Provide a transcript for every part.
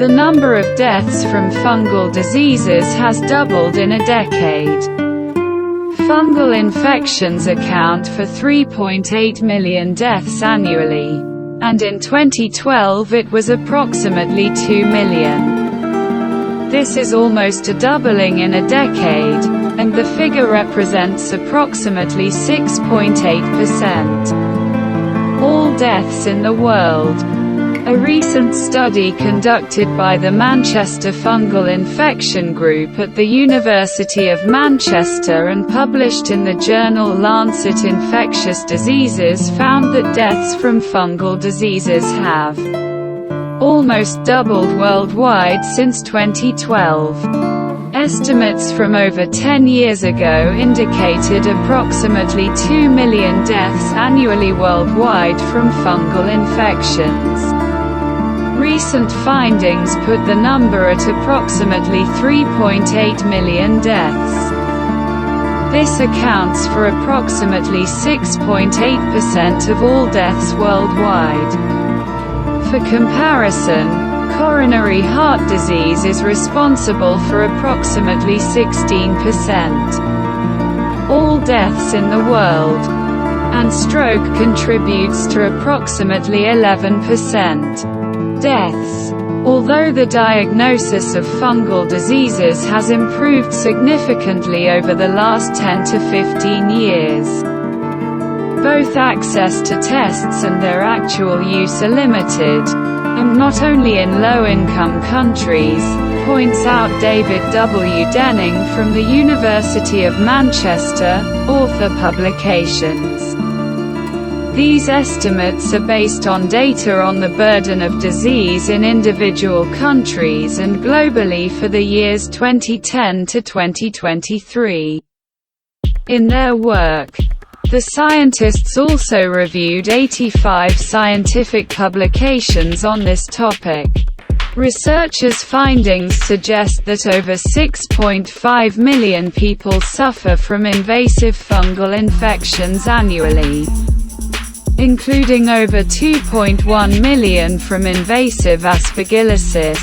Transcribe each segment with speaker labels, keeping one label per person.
Speaker 1: The number of deaths from fungal diseases has doubled in a decade. Fungal infections account for 3.8 million deaths annually, and in 2012 it was approximately 2 million. This is almost a doubling in a decade, and the figure represents approximately 6.8%. All deaths in the world. A recent study conducted by the Manchester Fungal Infection Group at the University of Manchester and published in the journal Lancet Infectious Diseases found that deaths from fungal diseases have almost doubled worldwide since 2012. Estimates from over 10 years ago indicated approximately 2 million deaths annually worldwide from fungal infections. Recent findings put the number at approximately 3.8 million deaths. This accounts for approximately 6.8% of all deaths worldwide. For comparison, coronary heart disease is responsible for approximately 16%. All deaths in the world. And stroke contributes to approximately 11%. Deaths. Although the diagnosis of fungal diseases has improved significantly over the last 10 to 15 years, both access to tests and their actual use are limited, and not only in low-income countries, points out David W. Denning from the University of Manchester, author publications. These estimates are based on data on the burden of disease in individual countries and globally for the years 2010 to 2023. In their work, the scientists also reviewed 85 scientific publications on this topic. Researchers' findings suggest that over 6.5 million people suffer from invasive fungal infections annually, including over 2.1 million from invasive aspergillosis,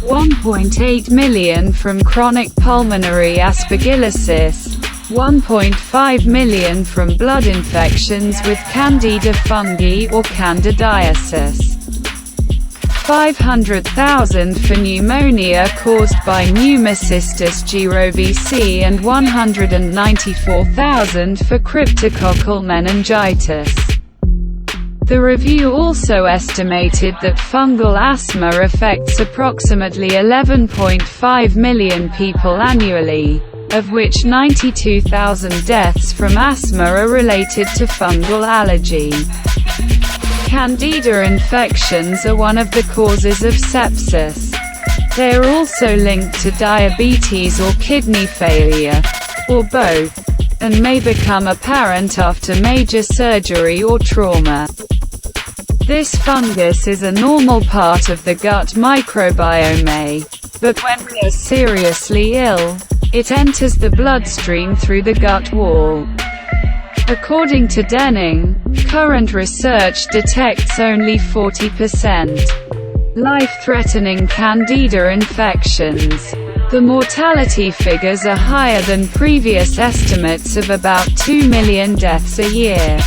Speaker 1: 1.8 million from chronic pulmonary aspergillosis, 1.5 million from blood infections with Candida fungi or candidiasis, 500,000 for pneumonia caused by Pneumocystis jirovecii and 194,000 for cryptococcal meningitis. The review also estimated that fungal asthma affects approximately 11.5 million people annually, of which 92,000 deaths from asthma are related to fungal allergy. Candida infections are one of the causes of sepsis. They are also linked to diabetes or kidney failure, or both, and may become apparent after major surgery or trauma. This fungus is a normal part of the gut microbiome, but when we are seriously ill, it enters the bloodstream through the gut wall. According to Denning, current research detects only 40% life-threatening Candida infections. The mortality figures are higher than previous estimates of about 2 million deaths a year,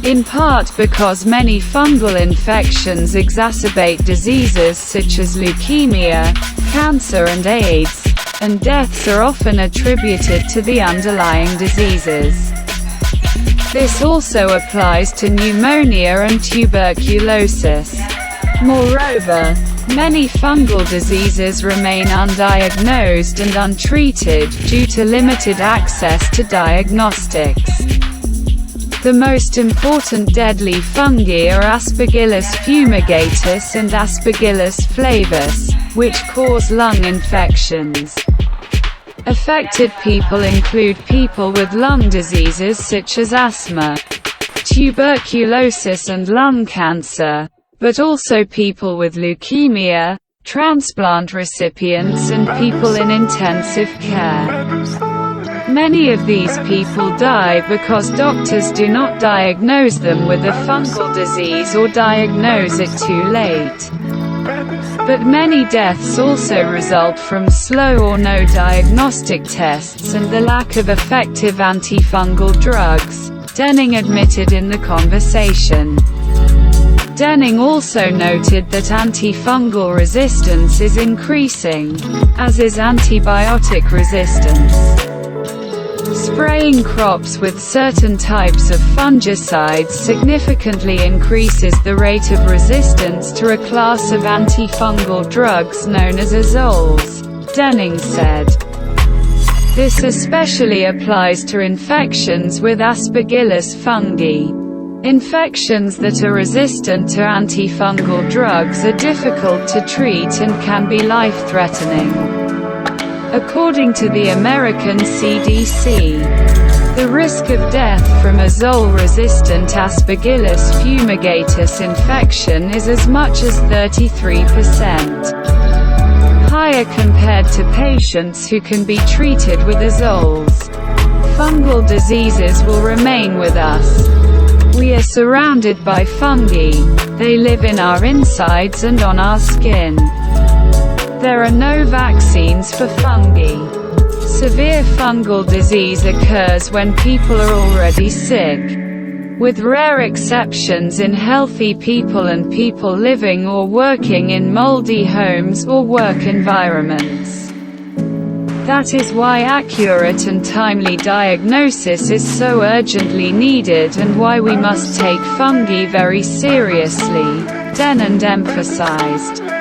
Speaker 1: in part because many fungal infections exacerbate diseases such as leukemia, cancer and AIDS, and deaths are often attributed to the underlying diseases. This also applies to pneumonia and tuberculosis. Moreover, many fungal diseases remain undiagnosed and untreated due to limited access to diagnostics. The most important deadly fungi are Aspergillus fumigatus and Aspergillus flavus, which cause lung infections. Affected people include people with lung diseases such as asthma, tuberculosis and lung cancer, but also people with leukemia, transplant recipients and people in intensive care. Many of these people die because doctors do not diagnose them with a fungal disease or diagnose it too late. But many deaths also result from slow or no diagnostic tests and the lack of effective antifungal drugs, Denning admitted in the conversation. Denning also noted that antifungal resistance is increasing, as is antibiotic resistance. Spraying crops with certain types of fungicides significantly increases the rate of resistance to a class of antifungal drugs known as azoles, Denning said. This especially applies to infections with Aspergillus fungi. Infections that are resistant to antifungal drugs are difficult to treat and can be life-threatening. According to the American CDC, the risk of death from azole-resistant Aspergillus fumigatus infection is as much as 33%. Higher compared to patients who can be treated with azoles. Fungal diseases will remain with us. We are surrounded by fungi. They live in our insides and on our skin. There are no vaccines for fungi. Severe fungal disease occurs when people are already sick, with rare exceptions in healthy people and people living or working in moldy homes or work environments. That is why accurate and timely diagnosis is so urgently needed and why we must take fungi very seriously, Denning emphasized.